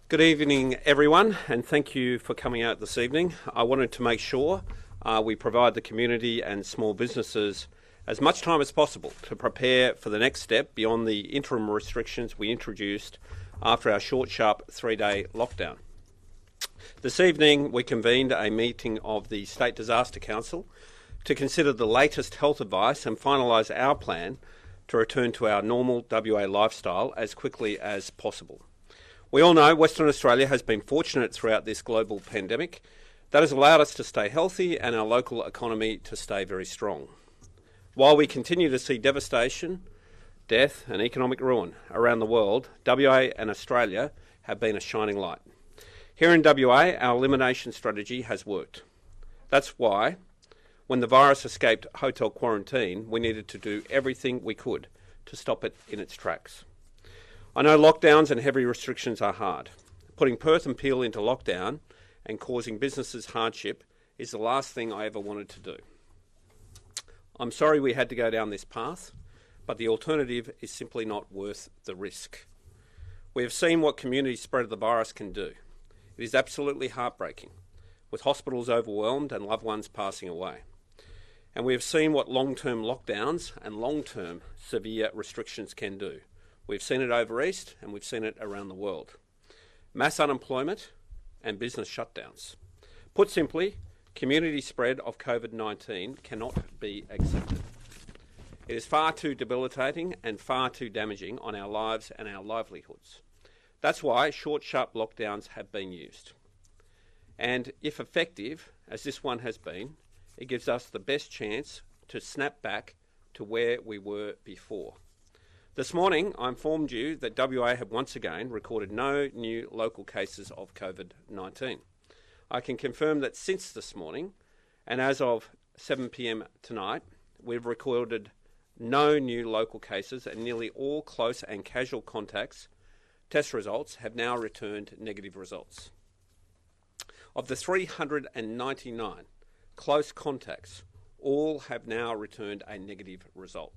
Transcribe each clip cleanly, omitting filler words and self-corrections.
Good evening, everyone, and thank you for coming out this evening. I wanted to make sure we provide the community and small businesses as much time as possible to prepare for the next step beyond the interim restrictions we introduced after our short, sharp 3-day lockdown. This evening, we convened a meeting of the State Disaster Council to consider the latest health advice and finalise our plan to return to our normal WA lifestyle as quickly as possible. We all know Western Australia has been fortunate throughout this global pandemic. That has allowed us to stay healthy and our local economy to stay very strong. While we continue to see devastation, death and economic ruin around the world, WA and Australia have been a shining light. Here in WA, our elimination strategy has worked. That's why, when the virus escaped hotel quarantine, we needed to do everything we could to stop it in its tracks. I know lockdowns and heavy restrictions are hard. Putting Perth and Peel into lockdown and causing businesses hardship is the last thing I ever wanted to do. I'm sorry we had to go down this path, but the alternative is simply not worth the risk. We have seen what community spread of the virus can do. It is absolutely heartbreaking, with hospitals overwhelmed and loved ones passing away. And we have seen what long-term lockdowns and long-term severe restrictions can do. We've seen it over east and we've seen it around the world. Mass unemployment and business shutdowns. Put simply, community spread of COVID-19 cannot be accepted. It is far too debilitating and far too damaging on our lives and our livelihoods. That's why short, sharp lockdowns have been used. And if effective, as this one has been, it gives us the best chance to snap back to where we were before. This morning, I informed you that WA have once again recorded no new local cases of COVID-19. I can confirm that since this morning, and as of 7 p.m. tonight, we've recorded no new local cases and nearly all close and casual contacts test results have now returned negative results. Of the 399 close contacts, all have now returned a negative result.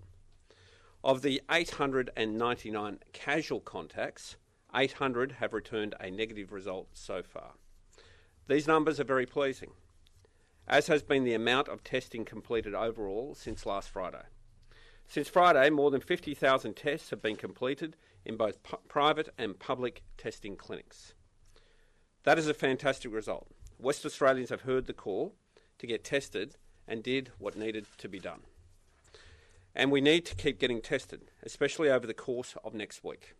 Of the 899 casual contacts, 800 have returned a negative result so far. These numbers are very pleasing, as has been the amount of testing completed overall since last Friday. Since Friday, more than 50,000 tests have been completed in both private and public testing clinics. That is a fantastic result. West Australians have heard the call to get tested and did what needed to be done. And we need to keep getting tested, especially over the course of next week.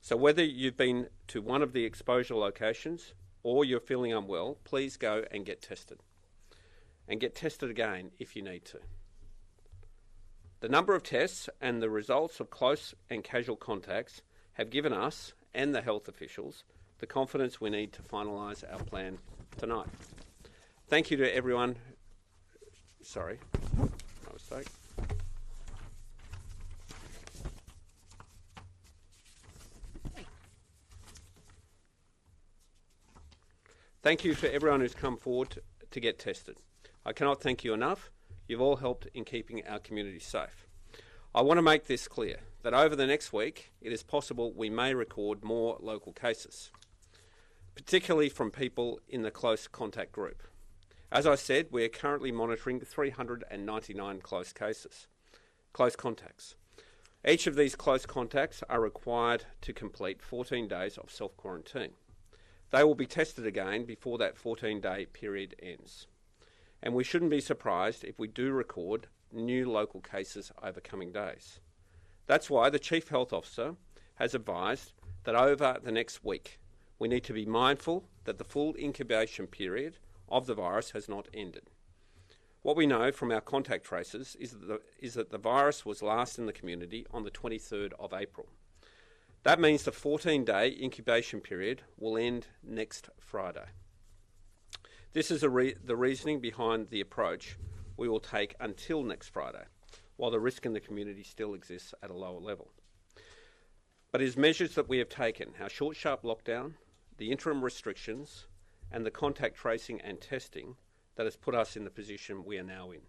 So whether you've been to one of the exposure locations or you're feeling unwell, please go and get tested. And get tested again if you need to. The number of tests and the results of close and casual contacts have given us and the health officials the confidence we need to finalise our plan tonight. Thank you to everyone. Sorry, my mistake. Thank you to everyone who's come forward to get tested. I cannot thank you enough. You've all helped in keeping our community safe. I want to make this clear, that over the next week, it is possible we may record more local cases, particularly from people in the close contact group. As I said, we are currently monitoring 399 close contacts. Each of these close contacts are required to complete 14 days of self-quarantine. They will be tested again before that 14-day period ends. And we shouldn't be surprised if we do record new local cases over coming days. That's why the Chief Health Officer has advised that over the next week, we need to be mindful that the full incubation period of the virus has not ended. What we know from our contact traces is that the virus was last in the community on the 23rd of April. That means the 14-day incubation period will end next Friday. This is the reasoning behind the approach we will take until next Friday, while the risk in the community still exists at a lower level. But it is measures that we have taken, our short, sharp lockdown, the interim restrictions, and the contact tracing and testing that has put us in the position we are now in.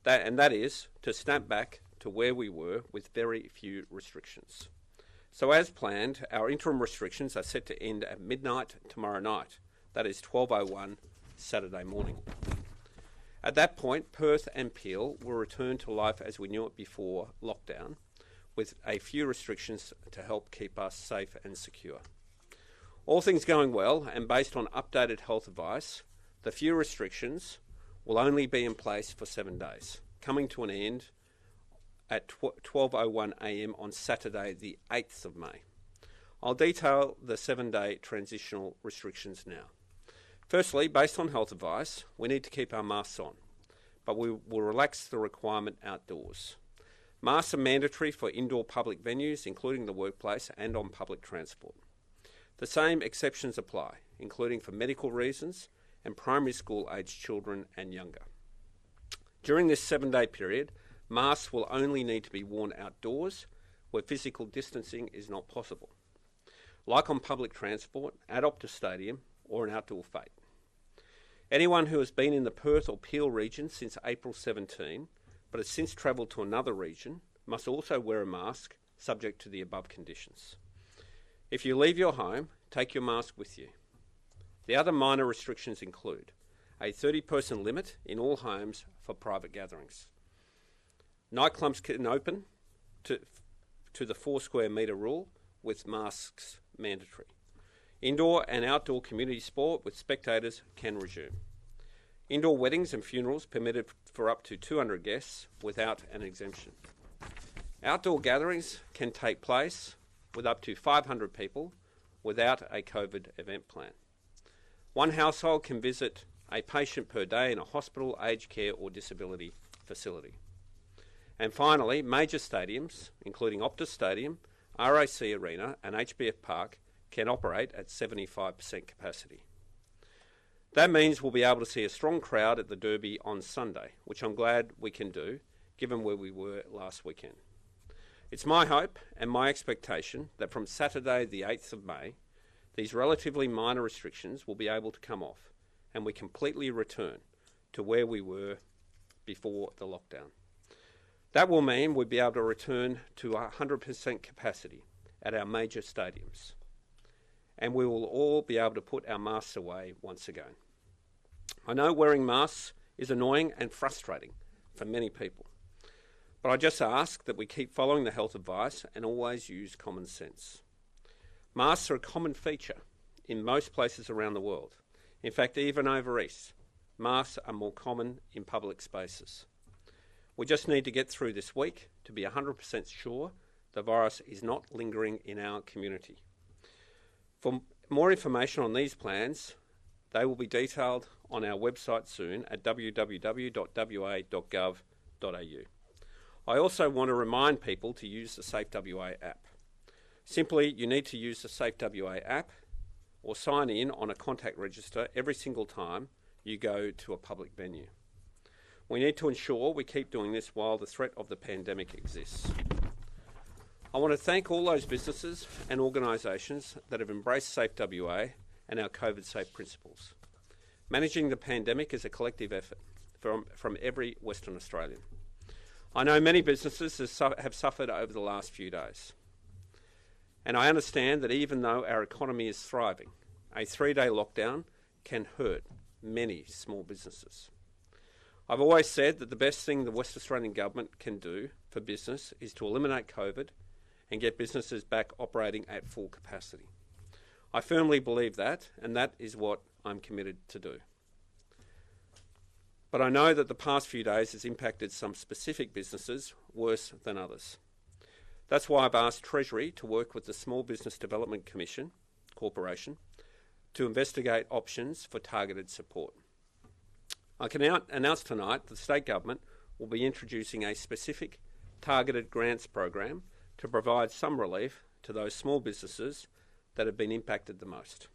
That is to snap back to where we were with very few restrictions. So as planned, our interim restrictions are set to end at midnight tomorrow night. That is 12:01 Saturday morning. At that point, Perth and Peel will return to life as we knew it before lockdown, with a few restrictions to help keep us safe and secure. All things going well, and based on updated health advice, the few restrictions will only be in place for 7 days, coming to an end at 12:01 a.m. on Saturday the 8th of May. I'll detail the 7-day transitional restrictions now. Firstly, based on health advice, we need to keep our masks on, but we will relax the requirement outdoors. Masks are mandatory for indoor public venues, including the workplace and on public transport. The same exceptions apply, including for medical reasons and primary school aged children and younger. During this 7-day period, masks will only need to be worn outdoors where physical distancing is not possible, like on public transport, at Optus Stadium or an outdoor fete. Anyone who has been in the Perth or Peel region since April 17 but has since travelled to another region must also wear a mask subject to the above conditions. If you leave your home, take your mask with you. The other minor restrictions include a 30-person limit in all homes for private gatherings. Nightclubs can open to the 4 square metre rule with masks mandatory. Indoor and outdoor community sport with spectators can resume. Indoor weddings and funerals permitted for up to 200 guests without an exemption. Outdoor gatherings can take place with up to 500 people without a COVID event plan. One household can visit a patient per day in a hospital, aged care or disability facility. And finally, major stadiums, including Optus Stadium, RAC Arena and HBF Park, can operate at 75% capacity. That means we'll be able to see a strong crowd at the Derby on Sunday, which I'm glad we can do, given where we were last weekend. It's my hope and my expectation that from Saturday the 8th of May, these relatively minor restrictions will be able to come off and we completely return to where we were before the lockdown. That will mean we'll be able to return to 100% capacity at our major stadiums, and we will all be able to put our masks away once again. I know wearing masks is annoying and frustrating for many people, but I just ask that we keep following the health advice and always use common sense. Masks are a common feature in most places around the world. In fact, even over east, masks are more common in public spaces. We just need to get through this week to be 100% sure the virus is not lingering in our community. For more information on these plans, they will be detailed on our website soon at www.wa.gov.au. I also want to remind people to use the Safe WA app. Simply, you need to use the Safe WA app or sign in on a contact register every single time you go to a public venue. We need to ensure we keep doing this while the threat of the pandemic exists. I want to thank all those businesses and organisations that have embraced Safe WA and our COVID safe principles. Managing the pandemic is a collective effort from every Western Australian. I know many businesses have suffered over the last few days. And I understand that even though our economy is thriving, a 3-day lockdown can hurt many small businesses. I've always said that the best thing the West Australian Government can do for business is to eliminate COVID and get businesses back operating at full capacity. I firmly believe that, and that is what I'm committed to do. But I know that the past few days has impacted some specific businesses worse than others. That's why I've asked Treasury to work with the Small Business Development Corporation to investigate options for targeted support. I can announce tonight that the state government will be introducing a specific targeted grants program to provide some relief to those small businesses that have been impacted the most.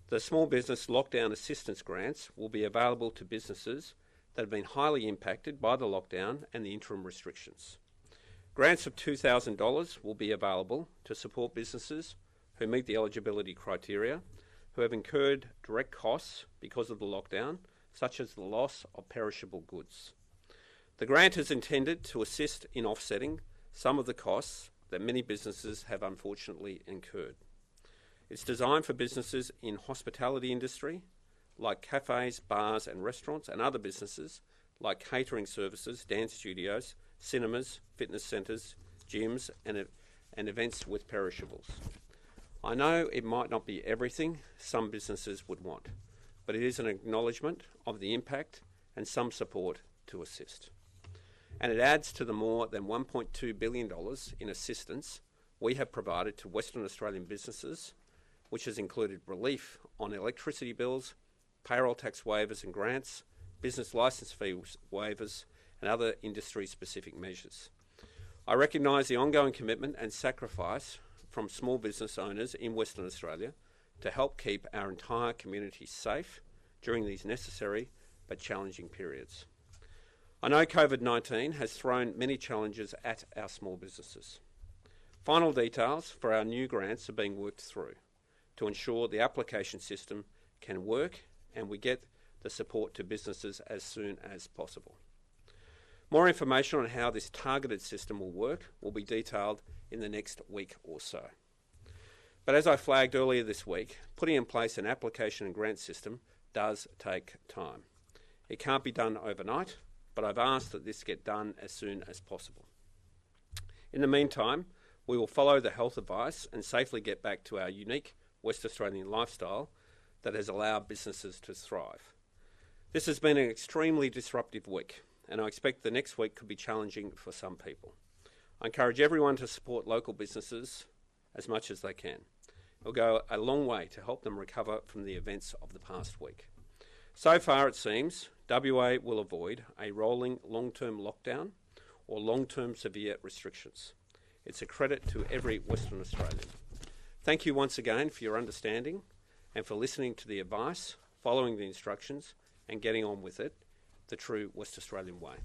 The Small Business Lockdown Assistance Grants will be available to businesses that have been highly impacted by the lockdown and the interim restrictions. Grants of $2,000 will be available to support businesses who meet the eligibility criteria, who have incurred direct costs because of the lockdown, such as the loss of perishable goods. The grant is intended to assist in offsetting some of the costs that many businesses have unfortunately incurred. It's designed for businesses in hospitality industry, like cafes, bars and restaurants, and other businesses like catering services, dance studios, cinemas, fitness centres, gyms and events with perishables. I know it might not be everything some businesses would want, but it is an acknowledgement of the impact and some support to assist. And it adds to the more than $1.2 billion in assistance we have provided to Western Australian businesses, which has included relief on electricity bills, payroll tax waivers and grants, business licence fee waivers and other industry-specific measures. I recognise the ongoing commitment and sacrifice from small business owners in Western Australia to help keep our entire community safe during these necessary but challenging periods. I know COVID-19 has thrown many challenges at our small businesses. Final details for our new grants are being worked through to ensure the application system can work and we get the support to businesses as soon as possible. More information on how this targeted system will work will be detailed in the next week or so. But as I flagged earlier this week, putting in place an application and grant system does take time. It can't be done overnight, but I've asked that this get done as soon as possible. In the meantime, we will follow the health advice and safely get back to our unique West Australian lifestyle that has allowed businesses to thrive. This has been an extremely disruptive week, and I expect the next week could be challenging for some people. I encourage everyone to support local businesses as much as they can. It will go a long way to help them recover from the events of the past week. So far, it seems, WA will avoid a rolling long-term lockdown or long-term severe restrictions. It's a credit to every Western Australian. Thank you once again for your understanding and for listening to the advice, following the instructions and getting on with it the true West Australian way.